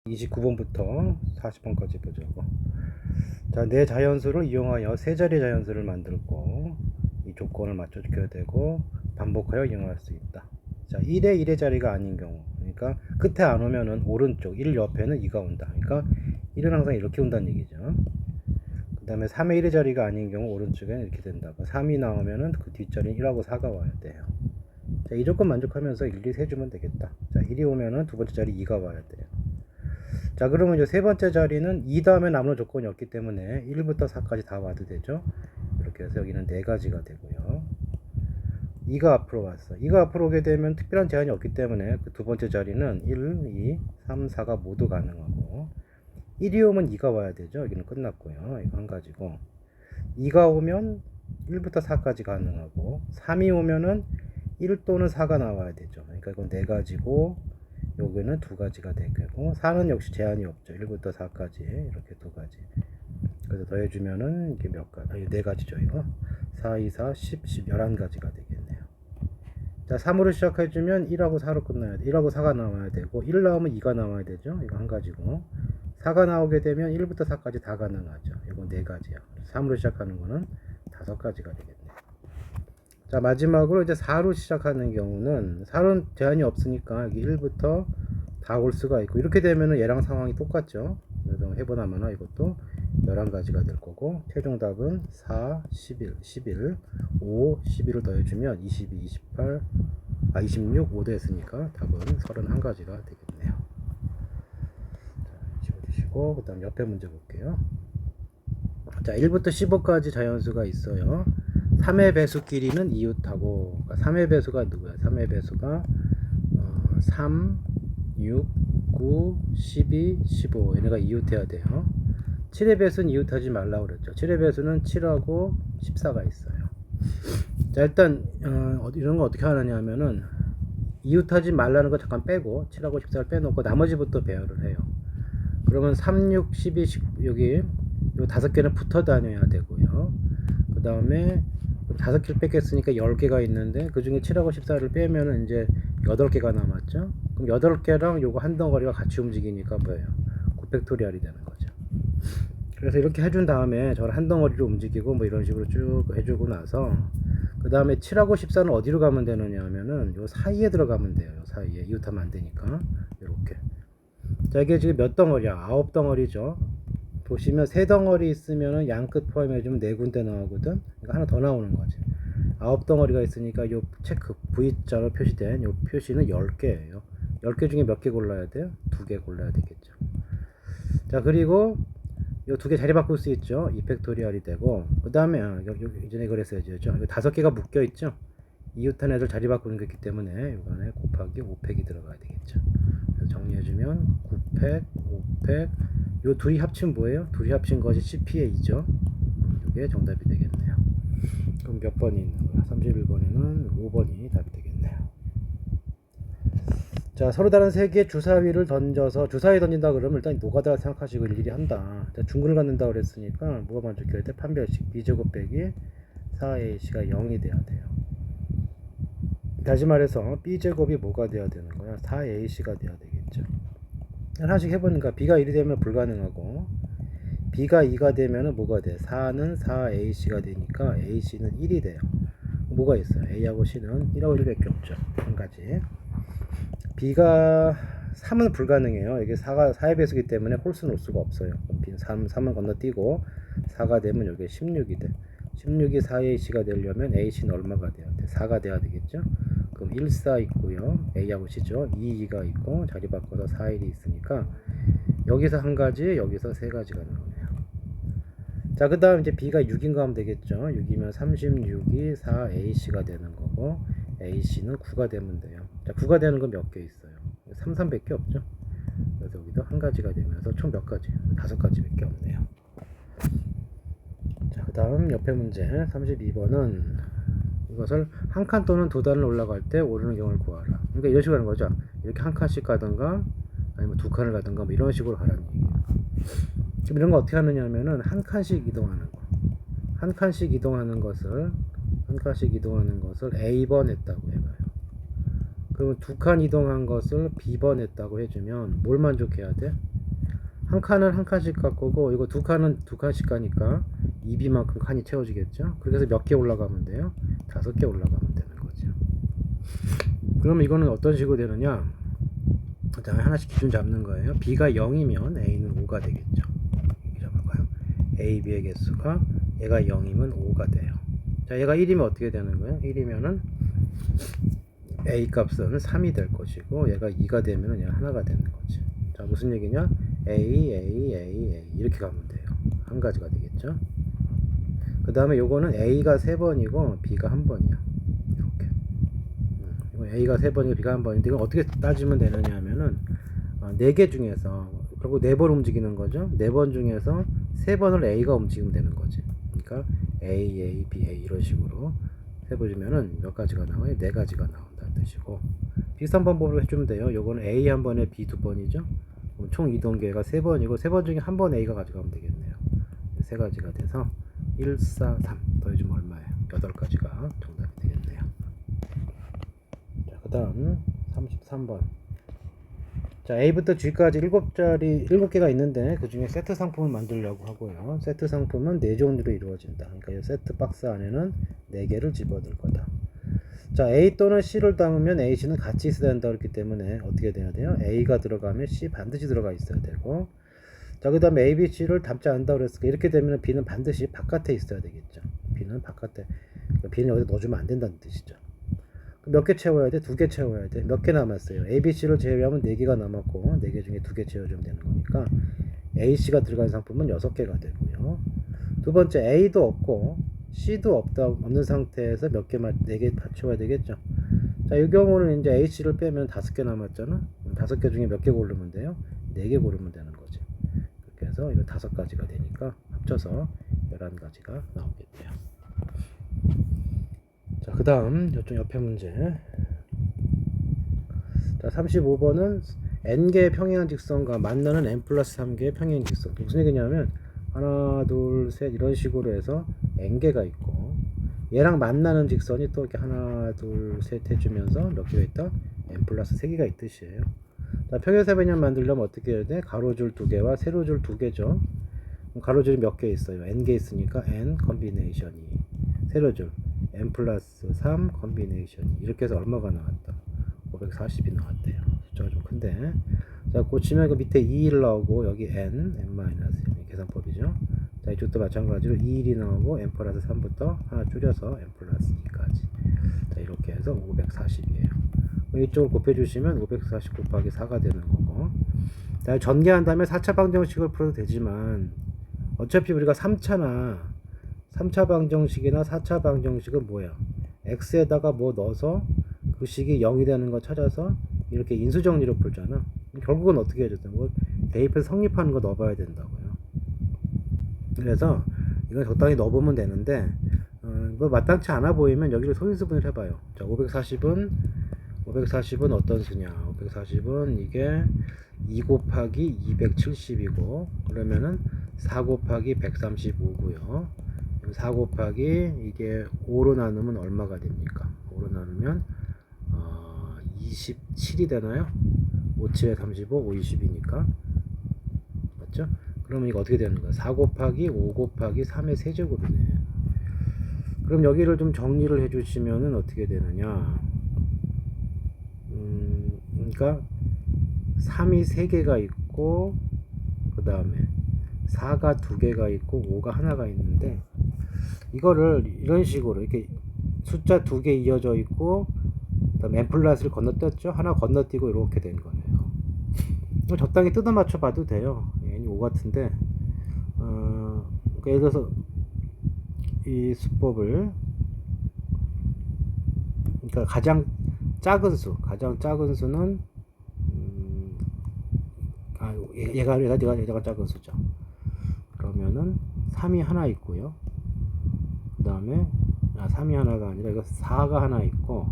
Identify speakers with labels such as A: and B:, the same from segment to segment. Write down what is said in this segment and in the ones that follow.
A: 29번부터 40번까지 보자고. 자, 내 자연수를 이용하여 세 자리 자연수를 만들고 이 조건을 맞춰줘야 되고 반복하여 이용할 수 있다. 자, 1의 1의 자리가 아닌 경우, 그러니까 끝에 안 오면은 오른쪽 1 옆에는 2가 온다. 그러니까 1은 항상 이렇게 온다는 얘기죠. 그 다음에 3의 1의 자리가 아닌 경우 오른쪽에는 이렇게 된다. 3이 나오면은 그 뒷자리는 1하고 4가 와야 돼요. 자, 이 조건 만족하면서 1, 2 세주면 되겠다. 자, 1이 오면은 두 번째 자리 2가 와야 돼요. 자, 그러면 이제 세 번째 자리는 2 다음에 아무런 조건이 없기 때문에 1부터 4까지 다 와도 되죠. 이렇게 해서 여기는 네 가지가 되고요. 2가 앞으로 왔어. 2가 앞으로 오게 되면 특별한 제한이 없기 때문에 그 두 번째 자리는 1, 2, 3, 4가 모두 가능하고 1이 오면 2가 와야 되죠. 여기는 끝났고요. 이거 한 가지고 2가 오면 1부터 4까지 가능하고 3이 오면은 1 또는 4가 나와야 되죠. 그러니까 이건 네 가지고 여기는 두 가지가 되고 4는 역시 제한이 없죠. 1부터 4까지 이렇게 두 가지. 그래서 더해주면은 이게 몇 가지? 아니, 네 가지죠. 이거 4, 2, 4, 10, 10, 11가지가 되겠네요. 자, 3으로 시작해주면 1하고 4로 끝나야 돼. 1하고 4가 나와야 되고 1 나오면 2가 나와야 되죠. 이거 한 가지고 4가 나오게 되면 1부터 4까지 다 가능하죠. 이거 네 가지야. 3으로 시작하는 거는 5가지가 되겠네요. 자, 마지막으로 이제 4로 시작하는 경우는 4는 제한이 없으니까 여기 1부터 다 올 수가 있고 이렇게 되면은 얘랑 상황이 똑같죠. 그래서 해보나마나 이것도 11가지가 될 거고 최종 답은 4, 11, 11, 5, 11을 더해주면 22, 28, 26, 5 됐으니까 답은 31가지가 되겠네요. 자, 지워주시고 그 다음 옆에 문제 볼게요. 자, 1부터 15까지 자연수가 있어요. 3의 배수끼리는 이웃하고, 그러니까 3의 배수가 누구야? 3의 배수가 3, 6, 9, 12, 15 얘네가 이웃해야 돼요. 7의 배수는 이웃하지 말라고 그랬죠. 7의 배수는 7하고 14가 있어요. 자, 일단 이런 거 어떻게 하느냐 하면은 이웃하지 말라는 거 잠깐 빼고 7하고 14를 빼놓고 나머지부터 배열을 해요. 그러면 3, 6, 12, 19 여기 요 5개는 붙어 다녀야 되고요. 그 다음에 5개를 뺐겠으니까 10개가 있는데 그 중에 7하고 14를 빼면은 이제 8개가 남았죠. 그럼 8개랑 요거 한 덩어리가 같이 움직이니까 뭐예요? 9팩토리얼이 되는 거죠. 그래서 이렇게 해준 다음에 저를 한 덩어리로 움직이고 뭐 이런 식으로 쭉 해주고 나서 그 다음에 7하고 14는 어디로 가면 되느냐 하면은 요 사이에 들어가면 돼요. 요 사이에 이웃하면 안 되니까 이렇게. 자, 이게 지금 몇 덩어리야? 9덩어리죠. 보시면 세 덩어리 있으면은 양 끝 포함해주면 네 군데 나오거든. 그러니까 하나 더 나오는 거지. 9덩어리가 있으니까 요 체크 V자로 표시된 요 표시는 10개예요. 10개 중에 몇 개 골라야 돼요? 2개 골라야 되겠죠. 자, 그리고 요 2개 자리 바꿀 수 있죠. 2팩토리얼이 되고 그 다음에 이전에 그랬어야죠. 5개가 묶여 있죠. 이웃한 애들 자리 바꾸는 게 있기 때문에 이번에 곱하기 5팩이 들어가야 되겠죠. 그래서 정리해주면 9팩, 5팩 요 둘이 합친 뭐예요? 둘이 합친 것이 CP의 2죠. 이게 정답이 되겠네요. 그럼 몇 번이 있는 거야? 31번에는 5번이 답이 되겠네요. 자, 서로 다른 세 개의 주사위를 던져서 주사위 던진다 그러면 일단 노가다 생각하시고 일일이 한다. 자, 중근을 갖는다 그랬으니까 뭐가 먼저 껴야 돼? 판별식 B제곱 빼기 4AC가 0이 돼야 돼요. 다시 말해서 B제곱이 뭐가 돼야 되는 거야? 4AC가 돼야 되겠죠. 하나씩 해보니까 B가 1이 되면 불가능하고 B가 2가 되면 뭐가 돼? 4는 4AC가 되니까 AC는 1이 돼요. 뭐가 있어요? A하고 C는 1하고 1밖에 없죠. 한 가지. B가 3은 불가능해요. 이게 4의 배수기 때문에 홀수는 올 수가 없어요. 3은 건너뛰고 4가 되면 여기 16이 돼. 16이 4AC가 되려면 AC는 얼마가 돼야 돼? 4가 돼야 되겠죠? 그럼 1, 4 있고요. A하고 C죠. 2, 2가 있고 자리 바꿔서 4, 1이 있으니까 여기서 한 가지, 여기서 세 가지가 나오네요. 자, 그 다음 이제 B가 6인가 하면 되겠죠. 6이면 36이 4AC가 되는 거고 AC는 9가 되면 돼요. 자, 9가 되는 건 몇 개 있어요? 3, 3밖에 없죠. 그래서 여기도 한 가지가 되면서 총 몇 가지? 5가지밖에 없네요. 자, 그 다음 옆에 문제 32번은 이것을 한 칸 또는 두 단을 올라갈 때 오르는 경우를 구하라. 그러니까 이런 식으로 하는 거죠. 이렇게 한 칸씩 가든가 아니면 두 칸을 가든가 뭐 이런 식으로 하라는 얘기예요. 지금 이런 거 어떻게 하느냐 하면은 한 칸씩 이동하는 거. 한 칸씩 이동하는 것을 A번 했다고 해봐요. 그러면 두 칸 이동한 것을 B번 했다고 해주면 뭘 만족해야 돼? 한 칸은 한 칸씩 갈 거고 이거 두 칸은 두 칸씩 가니까 2B만큼 칸이 채워지겠죠. 그래서 몇 개 올라가면 돼요? 5개 올라가면 되는 거죠. 그러면 이거는 어떤 식으로 되느냐? 자, 하나씩 기준 잡는 거예요. B가 0이면 A는 5가 되겠죠. 이렇게 잡을까요? A, B의 개수가 얘가 0이면 5가 돼요. 자, 얘가 1이면 어떻게 되는 거예요? 1이면은 A 값은 3이 될 것이고 얘가 2가 되면은 얘가 하나가 되는 거지. 자, 무슨 얘기냐? A 이렇게 가면 돼요. 한 가지가 되겠죠. 그 다음에 요거는 A가 3번이고 B가 1번이야. 이렇게. 이거 A가 3번이고 B가 1번인데 이거 어떻게 따지면 되느냐 하면은 4개 중에서 결국 4번 움직이는 거죠. 4번 중에서 3번을 A가 움직이면 되는 거지. 그러니까 A, B 이런 식으로 해보시면은 몇 가지가 나와요? 4가지가 나온다는 뜻이고, 비슷한 방법으로 해주면 돼요. 요거는 A 한 번에 B 2번이죠. 그럼 총 이동계가 3번이고 3번 중에 한 번 A가 가져가면 되겠네요. 3가지가 돼서 1, 4, 3 더해주면 얼마예요? 8가지가 정답이 되겠네요. 자, 그 다음 33번. 자, A부터 G까지 7개가 있는데 그 중에 세트 상품을 만들려고 하고요. 세트 상품은 4종류로 이루어진다. 그러니까 이 세트 박스 안에는 4개를 집어넣을 거다. 자, A 또는 C를 담으면 A, C는 같이 있어야 된다 그랬기 때문에 어떻게 돼야 돼요? A가 들어가면 C 반드시 들어가 있어야 되고, 자, 그 다음에 A, B, C를 담지 않는다 그랬으니까 이렇게 되면 B는 반드시 바깥에 있어야 되겠죠. B는 바깥에, 그러니까 B는 여기다 넣어주면 안 된다는 뜻이죠. 몇 개 채워야 돼? 2개 채워야 돼. 몇 개 남았어요? A, B, C를 제외하면 4개가 남았고 4개 중에 2개 채워주면 되는 거니까 A, C가 들어간 상품은 6개가 되고요. 두 번째, A도 없고 C도 없는 상태에서 몇 개만 4개 채워야 되겠죠. 자, 이 경우는 이제 A, C를 빼면 5개 남았잖아. 5개 중에 몇 개 고르면 돼요? 4개 고르면 되는 거죠. 그렇게 해서 이거 5가지가 되니까 합쳐서 11가지가 나오겠네요. 자, 그 다음 이쪽 옆에 문제. 자, 35번은 n개의 평행한 직선과 만나는 n 플러스 3개의 평행 직선. 무슨 얘기냐면 하나 둘 셋 이런 식으로 해서 n개가 있고 얘랑 만나는 직선이 또 이렇게 하나 둘 셋 해주면서 몇 개가 있다? n 플러스 3개가 있듯이에요. 자, 평행사변형 만들려면 어떻게 해야 돼? 가로줄 2개와 세로줄 2개죠. 가로줄이 몇 개 있어요? n개 있으니까 n 컨비네이션이, 세로줄 n 플러스 3 컨비네이션이, 이렇게 해서 얼마가 나왔다? 540이 나왔대요. 숫자가 좀 큰데. 자, 고치면 그 밑에 2일 나오고 여기 n 마이너스 계산법이죠. 자, 이쪽도 마찬가지로 2일이 나오고 n 플러스 3부터 하나 줄여서 n 플러스 2까지. 자, 이렇게 해서 540이에요. 이쪽을 곱해주시면 540 곱하기 4가 되는 거고. 자, 전개한 다음에 4차 방정식을 풀어도 되지만 어차피 우리가 3차 방정식이나 4차 방정식은 뭐야? x에다가 뭐 넣어서 그 식이 0이 되는 거 찾아서 이렇게 인수정리로 풀잖아. 결국은 어떻게 해줬다? 뭐 대입해서 성립하는 거 넣어봐야 된다고요. 그래서 이건 적당히 넣어보면 되는데 뭐 마땅치 않아 보이면 여기를 소인수분을 해봐요. 자, 540은 어떤 수냐? 540은 이게 2 곱하기 270이고 그러면은 4 곱하기 135고요. 4 곱하기 이게 5로 나누면 얼마가 됩니까? 5로 나누면 27이 되나요? 5, 7에 35, 5, 20이니까 맞죠? 그러면 이거 어떻게 되는 거야? 4 곱하기 5 곱하기 3의 세제곱이네. 그럼 여기를 좀 정리를 해주시면은 어떻게 되느냐? 그러니까 3이 3개가 있고 그 다음에 4가 2개가 있고 5가 하나가 있는데 이거를 이런 식으로 이렇게 숫자 2개 이어져 있고 그다음에 n 플러스를 건너뛰었죠. 하나 건너뛰고 이렇게 된 거네요. 적당히 뜯어 맞춰 봐도 돼요. n이 5 같은데 그러니까 예를 들어서 이 수법을 그러니까 가장 작은 수는 얘가 작은 수죠. 그러면은 3이 하나 있고요. 그 다음에 3이 하나가 아니라 이거 4가 하나 있고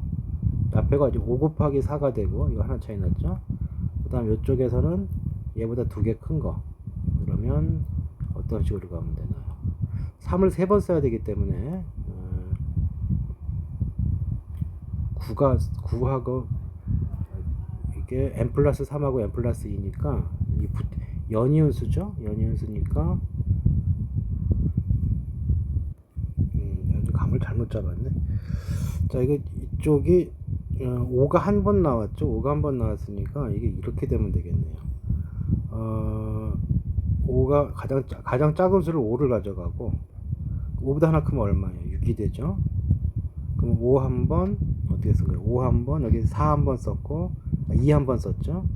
A: 앞에가 이제 5 곱하기 4가 되고 이거 하나 차이 났죠. 그 다음 이쪽에서는 얘보다 2개 큰 거. 그러면 어떤 식으로 가면 되나요? 3을 3번 써야 되기 때문에 9하고 이게 n 플러스 3하고 n 플러스 2니까 연이은수죠. 연이은수니까 감을 잘못 잡았네. 자, 이거 이쪽이 5가 한 번 나왔죠. 5가 한 번 나왔으니까 이게 이렇게 되면 되겠네요. 5가 가장 작은 수를 5를 가져가고 5보다 하나 크면 얼마예요? 6이 되죠. 그럼 5 한 번 어떻게 쓴 거예요? 5 한 번, 여기 4 한 번 썼고 2 한 번 썼죠.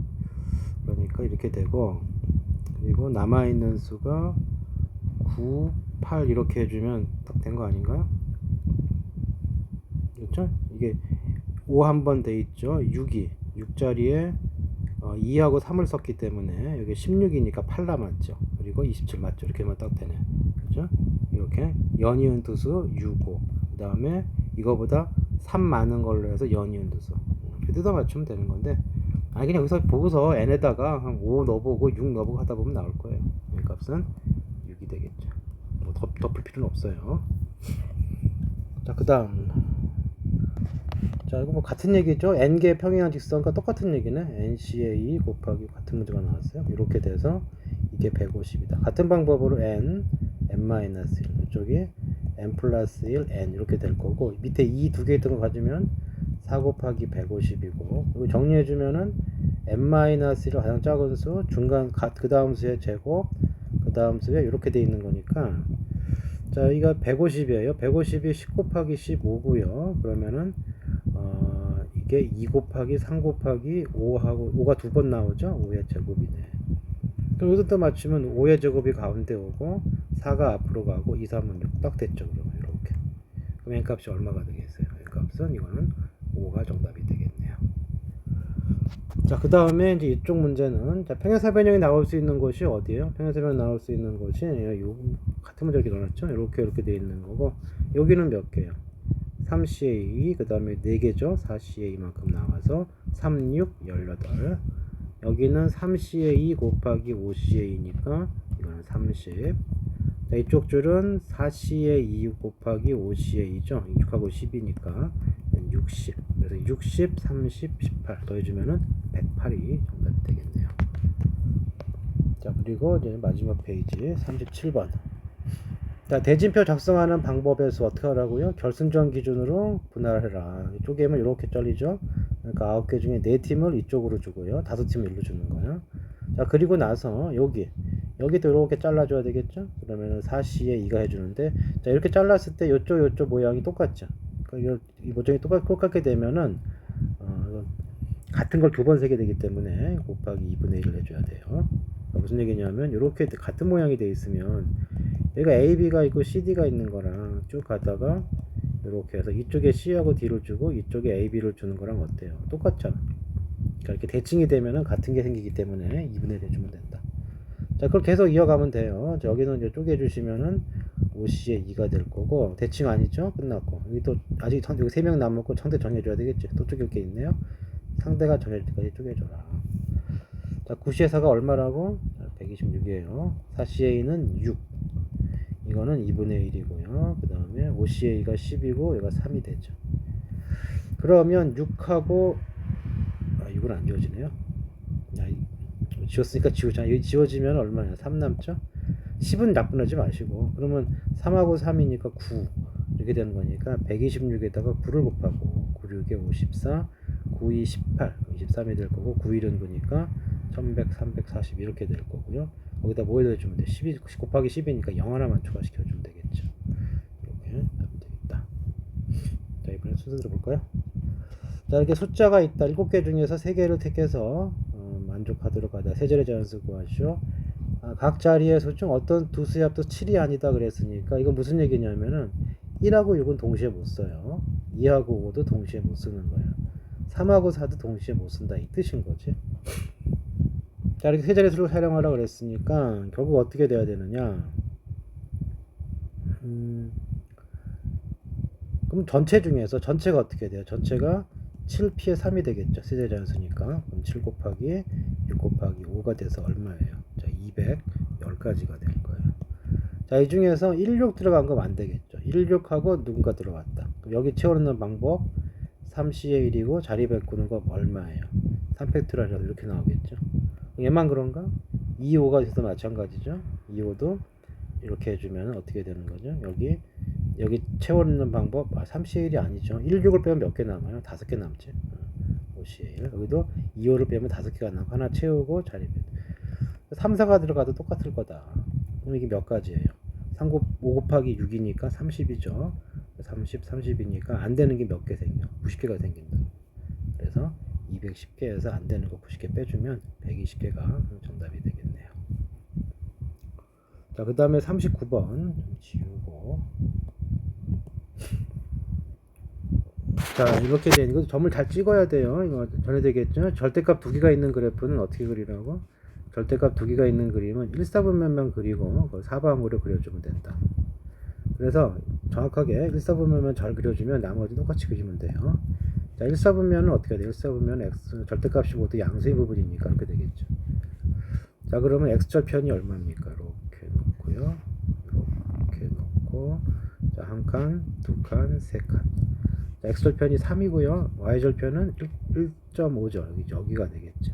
A: 그러니까 이렇게 되고, 그리고 남아있는 수가 9, 8 이렇게 해주면 딱 된 거 아닌가요? 그렇죠? 이게 5 한 번 돼 있죠. 6자리에 2하고 3을 썼기 때문에 여기 16이니까 8 남았죠. 그리고 27 맞죠? 이렇게 하면 딱 되네. 그죠? 이렇게 연이은 두수 6, 5. 그 다음에 이거보다 3 많은 걸로 해서 연이은 두수. 이렇게 뜯어 맞추면 되는 건데, 아니 그냥 여기서 보고서 n에다가 한 5 넣어보고 6 넣어보고 하다 보면 나올 거예요. 이 값은 6이 되겠죠. 뭐 덮을 필요는 없어요. 자, 그 다음. 자, 이거 뭐 같은 얘기죠. n개 평행한 직선과 똑같은 얘기네. nCA 곱하기 같은 문제가 나왔어요. 이렇게 돼서 이게 150이다. 같은 방법으로 n n-1 이쪽이 n 플러스 1 n 이렇게 될 거고, 밑에 이 두 개 있던 거 가지면 4 곱하기 150이고, 그리고 정리해주면은 n-1이 가장 작은 수, 중간 그 다음 수의 제곱, 그 다음 수에 이렇게 돼 있는 거니까, 자, 이거 150이에요. 150이 10 곱하기 15고요. 그러면은 이게 2 곱하기 3 곱하기 5하고 5가 두 번 나오죠. 5의 제곱이네. 그럼 여기서 또 맞추면 5의 제곱이 가운데 오고 4가 앞으로 가고 2, 3은 6 딱 됐죠. 그러면 이렇게. 그럼 n값이 얼마가 되겠어요? n값은 이거는 5가 정답이 되겠네요. 자, 그 다음에 이제 이쪽 문제는, 자, 평행사변형이 나올 수 있는 곳이 어디예요? 평행사변형 나올 수 있는 곳이 요 같은 문제 이렇게 넣어놨죠? 이렇게 돼 있는 거고, 여기는 몇 개요? 3CA, 그 다음에 4개죠. 4CA만큼 나와서 3, 6, 18. 여기는 3CA 곱하기 5CA니까 이거는 30. 자, 이쪽 줄은 4CA 곱하기 5CA죠. 6하고 10이니까 60. 그래서 60, 30, 18 더해주면은 108이 정답이 되겠네요. 자, 그리고 이제 마지막 페이지 37번. 자, 대진표 작성하는 방법에서 어떻게 하라고요? 결승전 기준으로 분할해라. 쪼개면 이렇게 잘리죠. 그러니까 9개 중에 4팀을 이쪽으로 주고요. 5팀을 일로 주는 거예요. 자, 그리고 나서 여기도 이렇게 잘라줘야 되겠죠? 그러면은 4C에 2가 해주는데, 자, 이렇게 잘랐을 때 요쪽 모양이 똑같죠? 그러니까 이 모양이 똑같게 되면은 같은 걸 두 번 세게 되기 때문에 곱하기 2분의 1을 해줘야 돼요. 그러니까 무슨 얘기냐면 이렇게 같은 모양이 돼 있으면 여기가 AB가 있고 CD가 있는 거랑 쭉 가다가 이렇게 해서 이쪽에 C하고 D를 주고 이쪽에 AB를 주는 거랑 어때요? 똑같잖아. 그러니까 이렇게 대칭이 되면은 같은 게 생기기 때문에 2분의 1 해주면 된다. 자, 그걸 계속 이어가면 돼요. 자, 여기는 이제 쪼개주시면은 5C에 2가 될 거고, 대칭 아니죠? 끝났고. 여기 또 아직 여기 3명 남았고 상대 정해줘야 되겠지. 또 쪼갤 게 있네요. 상대가 정해질 때까지 쪼개줘라. 자, 9C의 4가 얼마라고? 126이에요. 4CA는 6. 이거는 2분의 1이고요. 그 다음에 5CA가 10이고 얘가 3이 되죠. 그러면 6하고 6은 안 지워지네요. 지웠으니까 지우자. 여기 지워지면 얼마냐? 3 남죠? 10은 약분하지 마시고, 그러면 3하고 3이니까 9 이렇게 되는 거니까 126에다가 9를 곱하고 9, 6에 54, 9, 2, 18, 23이 될 거고, 9, 1은 9니까 1100, 340 이렇게 될 거고요. 거기다 뭐 해주면 돼? 10 곱하기 10이니까 0 하나만 추가시켜주면 되겠죠. 이렇게 하면 되겠다. 자, 이번에 순서 들어볼까요? 자, 이렇게 숫자가 있다. 7개 중에서 3개를 택해서 만족하도록 하다. 세자리 자연수 구하시오. 각 자리의 수 중 어떤 두 수의 합도 7이 아니다 그랬으니까 이건 무슨 얘기냐면은 1하고 6은 동시에 못 써요. 2하고 5도 동시에 못 쓰는 거야. 3하고 4도 동시에 못 쓴다 이 뜻인 거지. 자, 이렇게 세 자릿수를 사용하라 그랬으니까 결국 어떻게 돼야 되느냐? 그럼 전체 중에서 전체가 어떻게 돼요? 전체가 7p의 3이 되겠죠. 세자리 자연수니까. 그럼 7 곱하기 6 곱하기 5가 돼서 얼마예요? 자, 210가지가 될 거예요. 자, 이 중에서 16 들어간 거 안 되겠죠. 16하고 누군가 들어갔다. 그럼 여기 채워넣는 방법 3C의 1이고 자리 바꾸는 거 얼마예요? 3팩토리얼 이렇게 나오겠죠. 얘만 그런가? 2호가 있어도 마찬가지죠. 2호도 이렇게 해주면 어떻게 되는 거죠? 여기 채워넣는 방법 3CL이 아니죠. 16을 빼면 몇 개 남아요? 5개 남지. 5CL. 여기도 2호를 빼면 5개가 남고 하나 채우고 자리 3, 4가 들어가도 똑같을 거다. 그럼 이게 몇 가지예요? 5 곱하기 6이니까 30이죠. 30이니까 안 되는 게 몇 개 생겨? 90개가 생긴다. 그래서 210개에서 안 되는 거 90개 빼주면 120개가 정답이 되겠네요. 자, 그 다음에 39번 지우고. 자, 이렇게 된 이거 점을 잘 찍어야 돼요. 이거 전에 되겠죠? 절대값 두 개가 있는 그래프는 어떻게 그리라고? 절대값 두 개가 있는 그림은 1사분면만 그리고 4방으로 그려주면 된다. 그래서 정확하게 1사분면만 잘 그려주면 나머지 똑같이 그리면 돼요. 자, 1사분면은 어떻게 돼요? 1사분면 x 절대값이 모두 양수의 부분이니까 이렇게 되겠죠. 자, 그러면 x절편이 얼마입니까? 이렇게 놓고요. 이렇게 놓고, 자, 한 칸, 두 칸, 세 칸. 자, x절편이 3이고요. y절편은 1.5죠. 여기가 되겠죠.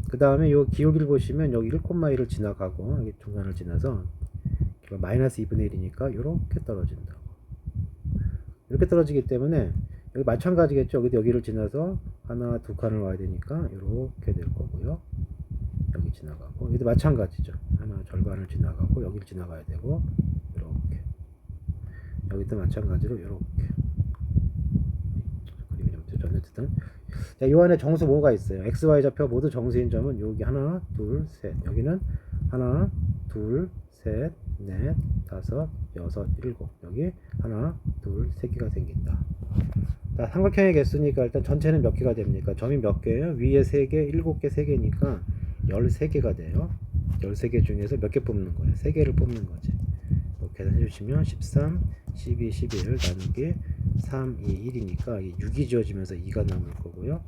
A: 그 다음에 요 기울기를 보시면 여기 1,1을 지나가고 여기 중간을 지나서 마이너스 2분의 1이니까 이렇게 떨어진다고. 이렇게 떨어지기 때문에 여기 마찬가지겠죠. 여기를 지나서 하나, 두 칸을 와야 되니까 이렇게 될 거고요. 여기 지나가고 여기도 마찬가지죠. 하나 절반을 지나가고 여기를 지나가야 되고 이렇게. 여기도 마찬가지로 이렇게. 그림이 좀 어쨌든 자, 이 안에 정수 뭐가 있어요? x, y 좌표 모두 정수인 점은 여기 하나, 둘, 셋. 여기는 하나, 둘, 셋, 넷, 다섯, 여섯, 일곱. 여기 하나, 둘, 세 개가 생긴다. 자, 삼각형의 개수니까 일단 전체는 몇 개가 됩니까? 점이 몇 개예요? 위에 3개, 7개, 3개니까 13개가 돼요. 13개 중에서 몇 개 뽑는 거예요? 3개를 뽑는 거지. 이렇게 계산해 주시면 13, 12, 11 나누기 3, 2, 1이니까 6이 지워지면서 2가 남을 거고요.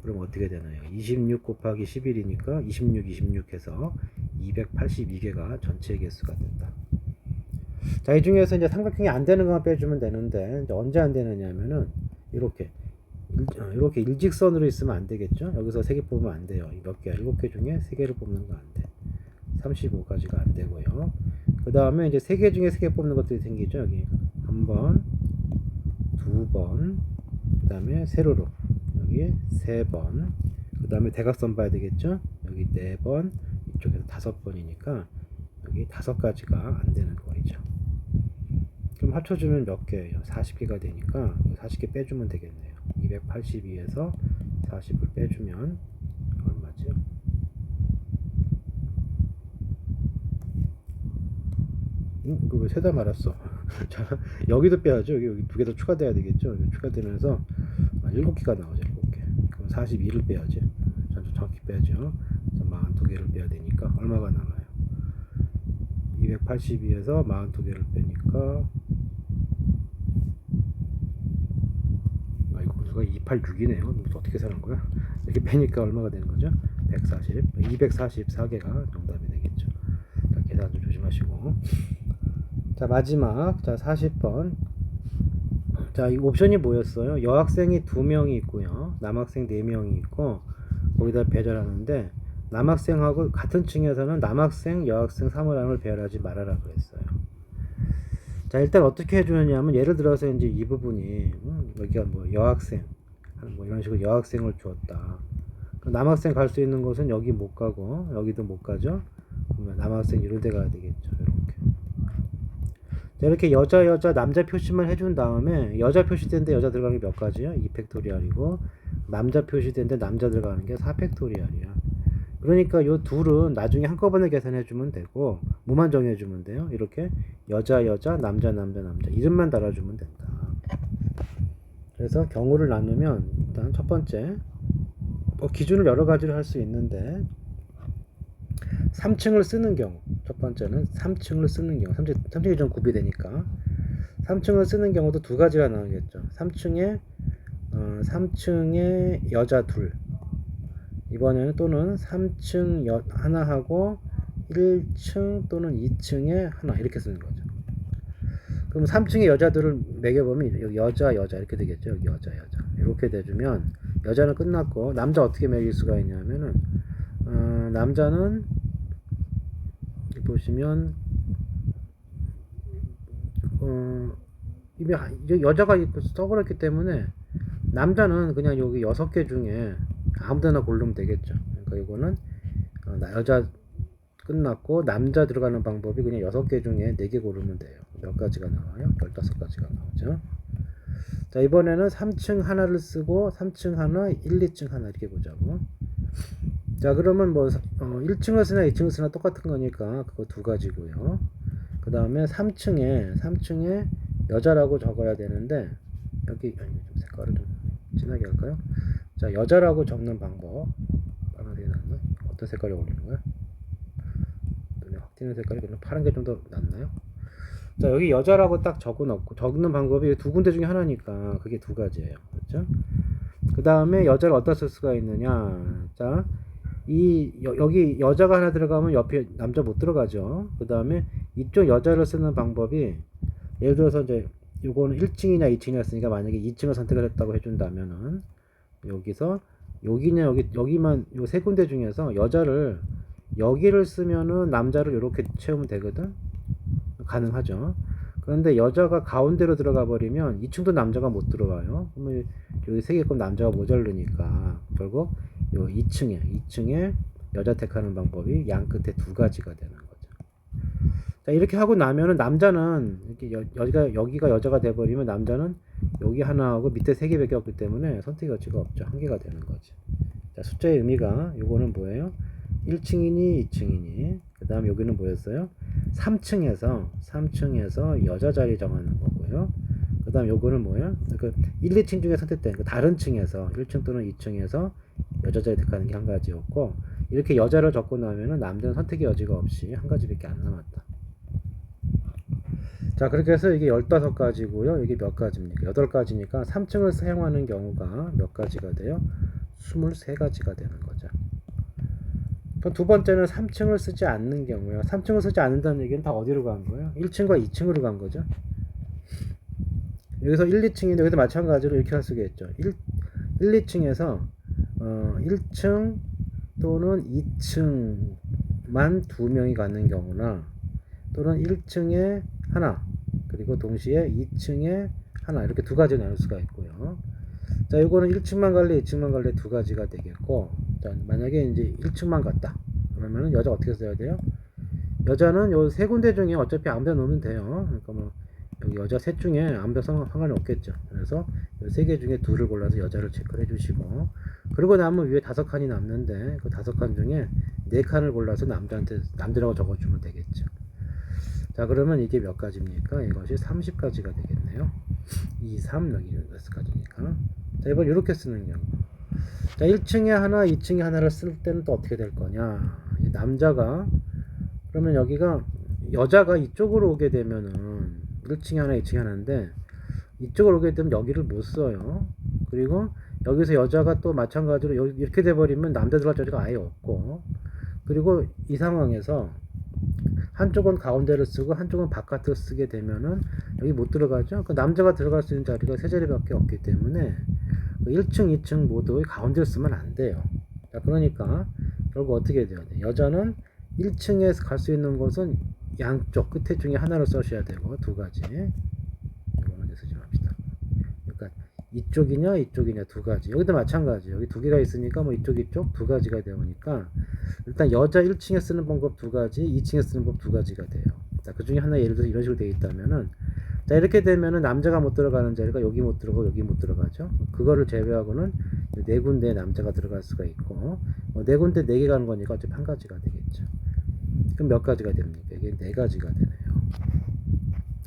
A: 그럼 어떻게 되나요? 26 곱하기 11이니까 26 해서 282개가 전체 개수가 된다. 자, 이 중에서 이제 삼각형이 안 되는 것만 빼주면 되는데, 이제 언제 안 되느냐면은, 이렇게 일직선으로 있으면 안 되겠죠? 여기서 3개 뽑으면 안 돼요. 몇 개야? 7개 중에 3개를 뽑는 거 안 돼. 35까지가 안 되고요. 그 다음에 이제 3개 중에 3개 뽑는 것들이 생기죠. 여기 한 번, 두 번, 그 다음에 세로로 여기 3번, 그 다음에 대각선 봐야 되겠죠. 여기 4번, 이쪽에서 5번이니까 여기 5가지가 안 되는 거리죠. 그럼 합쳐주면 몇 개예요? 40개가 되니까 40개 빼주면 되겠네요. 282에서 40을 빼주면 얼마죠? 이거 왜 세다 말았어? 자, 여기도 빼야죠. 여기 두 개 더 추가돼야 되겠죠. 추가되면서 7개가 나오죠. 7개. 그럼 42를 빼야지. 정확히 빼야죠. 42개를 빼야 되니까 얼마가 남아요? 282에서 42개를 빼니까 이거 구수가 286이네요. 어떻게 사는 거야? 이렇게 빼니까 얼마가 되는 거죠? 244개가 정답이 되겠죠. 자, 계산 좀 조심하시고. 자, 마지막. 자, 40번. 자, 이 옵션이 뭐였어요? 여학생이 2명이 있고요. 남학생 4명이 있고, 거기다 배열하는데, 남학생하고 같은 층에서는 남학생, 여학생 3호랑을 배열하지 말아라 그랬어요. 자, 일단 어떻게 해주느냐면, 예를 들어서 이제 이 부분이, 여기가 뭐 여학생, 뭐 이런 식으로 여학생을 주었다. 남학생 갈 수 있는 곳은 여기 못 가고, 여기도 못 가죠? 그러면 남학생 이런 데 가야 되겠죠. 이렇게. 자, 이렇게 여자, 남자 표시만 해준 다음에, 여자 표시된데 여자 들어가는 게 몇 가지요? 2팩토리얼이고, 남자 표시된데 남자 들어가는 게 4팩토리얼이야. 그러니까 요 둘은 나중에 한꺼번에 계산해주면 되고, 뭐만 정해주면 돼요? 이렇게 여자, 남자. 이름만 달아주면 된다. 그래서 경우를 나누면, 일단 첫 번째, 기준을 여러 가지로 할 수 있는데, 3층을 쓰는 경우, 첫 번째는 3층을 쓰는 경우, 3층이 좀 구비되니까 3층을 쓰는 경우도 두 가지가 나오겠죠. 3층에 여자 둘, 이번에는 또는 3층 하나 하고 1층 또는 2층에 하나 이렇게 쓰는 거죠. 그럼 3층에 여자들을 매겨보면 여기 여자 이렇게 되겠죠. 여기 여자 이렇게 돼주면 여자는 끝났고, 남자 어떻게 매길 수가 있냐면은 남자는 보시면 이제 여자가 써버렸기 때문에 남자는 그냥 여기 6개 중에 아무데나 고르면 되겠죠. 그러니까 이거는 여자 끝났고 남자 들어가는 방법이 그냥 6개 중에 4개 고르면 돼요. 몇 가지가 나와요? 15가지가 나오죠. 자, 이번에는 3층 하나를 쓰고 3층 하나, 1, 2층 하나 이렇게 보자고. 자, 그러면 뭐 1층을 쓰나 2층을 쓰나 똑같은 거니까 그거 2가지고요. 그 다음에 3층에 여자라고 적어야 되는데 여기 좀 색깔을 좀 진하게 할까요? 자, 여자라고 적는 방법. 파란색이 낫나? 어떤 색깔이 어울리는 거야? 눈에 확 띄는 색깔이 그냥 파란 게 좀 더 낫나요? 자, 여기 여자라고 딱 적어놓고 적는 방법이 2군데 중에 하나니까 그게 2가지예요. 그렇죠? 그 다음에 여자를 어디다 쓸 수가 있느냐? 자, 여기 여자가 하나 들어가면 옆에 남자 못 들어가죠. 그 다음에 이쪽 여자를 쓰는 방법이 예를 들어서 이제 요거는 1층이냐 2층이었으니까 만약에 2층을 선택을 했다고 해준다면은 여기서 여기냐 여기만 요 3군데 중에서 여자를 여기를 쓰면은 남자를 이렇게 채우면 되거든. 가능하죠. 그런데 여자가 가운데로 들어가 버리면 2층도 남자가 못 들어와요. 그러면 여기 3개급 남자가 모자르니까 결국 요 2층에 여자 택하는 방법이 양 끝에 2가지가 되는 거죠. 자, 이렇게 하고 나면은 남자는 이렇게 여기가 여자가 돼 버리면 남자는 여기 하나하고 밑에 3개밖에 없기 때문에 선택 여지가 없죠. 1개가 되는 거지. 자, 숫자의 의미가 요거는 뭐예요? 1층이니 2층이니 그 다음 여기는 뭐였어요? 3층에서 여자 자리 정하는 거고요. 그 다음 요거는 뭐예요? 그 1, 2층 중에 선택된 그 다른 층에서 1층 또는 2층에서 여자 자리 택하는 게 1가지였고 이렇게 여자를 적고 나면은 남자는 선택의 여지가 없이 1가지밖에 안 남았다. 자, 그렇게 해서 이게 15가지고요. 이게 몇 가지입니까? 8가지니까 3층을 사용하는 경우가 몇 가지가 돼요? 23가지가 되는 거죠. 그럼 두 번째는 3층을 쓰지 않는 경우요. 3층을 쓰지 않는다는 얘기는 다 어디로 간 거예요? 1층과 2층으로 간 거죠. 여기서 1, 2층인데 여기도 마찬가지로 이렇게 할 수가 있죠. 1, 2층에서 1층 또는 2층만 2명이 가는 경우나 또는 1층에 하나 그리고 동시에 2층에 하나 이렇게 2가지 나눌 수가 있고요. 자, 이거는 1층만 갈래 2층만 갈래 2가지가 되겠고 자, 만약에 이제 1층만 갔다 그러면은 여자 어떻게 써야 돼요? 여자는 요 3군데 중에 어차피 아무데나 놓으면 돼요. 그러니까 뭐 여기 여자 셋 중에 아무데나 상관이 없겠죠. 그래서 요 3개 중에 2를 골라서 여자를 체크를 해주시고 그리고 나면 위에 5칸이 남는데 그 5칸 중에 4칸을 골라서 남자라고 적어주면 되겠죠. 자, 그러면 이게 몇 가지입니까? 이것이 30가지가 되겠네요. 2, 3 여기 6가지니까. 자, 이번 이렇게 쓰는 경우. 자, 1층에 하나, 2층에 하나를 쓸 때는 또 어떻게 될 거냐? 남자가 그러면 여기가 여자가 이쪽으로 오게 되면은 1층에 하나, 2층에 하나인데 이쪽으로 오게 되면 여기를 못 써요. 그리고 여기서 여자가 또 마찬가지로 이렇게 돼 버리면 남자 들어갈 자리가 아예 없고 그리고 이 상황에서 한쪽은 가운데를 쓰고 한쪽은 바깥을 쓰게 되면은 여기 못 들어가죠. 그 남자가 들어갈 수 있는 자리가 3자리밖에 없기 때문에 1층, 2층 모두 가운데를 쓰면 안 돼요. 자, 그러니까 결국 어떻게 돼요? 여자는 1층에 갈 수 있는 곳은 양쪽 끝에 중에 하나를 써셔야 되고 2가지. 이거는 쓰지 맙시다. 그러니까 이쪽이냐 2가지. 여기도 마찬가지. 여기 2개가 있으니까 뭐 이쪽 2가지가 되니까 일단 여자 1층에 쓰는 방법 2가지, 2층에 쓰는 법 2가지가 돼요. 자, 그 중에 하나 예를 들어서 이런 식으로 되어 있다면은 자, 이렇게 되면은 남자가 못 들어가는 자리가 여기 못 들어가고 여기 못 들어가죠. 그거를 제외하고는 4군데에 남자가 들어갈 수가 있고 4군데 4개 가는 거니까 어차피 1가지가 되겠죠. 그럼 몇 가지가 됩니까? 이게 4가지가 되네요.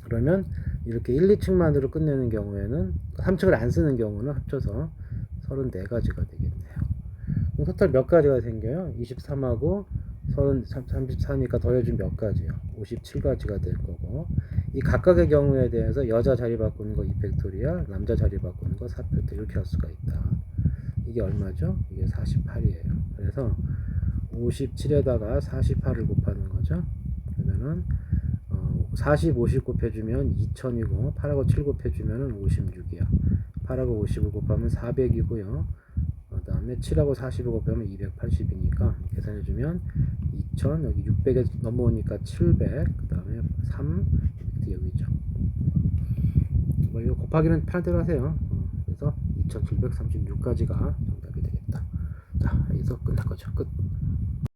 A: 그러면 이렇게 1, 2층만으로 끝내는 경우에는 3층을 안 쓰는 경우는 합쳐서 34가지가 되겠네요. 그럼 토탈 몇 가지가 생겨요? 23하고 34니까 더해주면 몇 가지요? 57가지가 될 거고 이 각각의 경우에 대해서 여자 자리 바꾸는 거 2팩토리얼, 남자 자리 바꾸는 거 4팩토리얼 이렇게 할 수가 있다. 이게 얼마죠? 이게 48이에요. 그래서 57에다가 48을 곱하는 거죠. 그러면은 40, 50 곱해주면 2000이고 8하고 7 곱해주면 56이야. 8하고 50을 곱하면 400이고요. 그 다음에 7하고 40을 곱하면 280이니까 계산해주면 2000 여기 600에 넘어오니까 700 그 다음에 3 여기 있죠. 뭐 이거 곱하기는 편한 대로 하세요. 그래서 2736까지가 정답이 되겠다. 자, 여기서 끝날 거죠. 끝.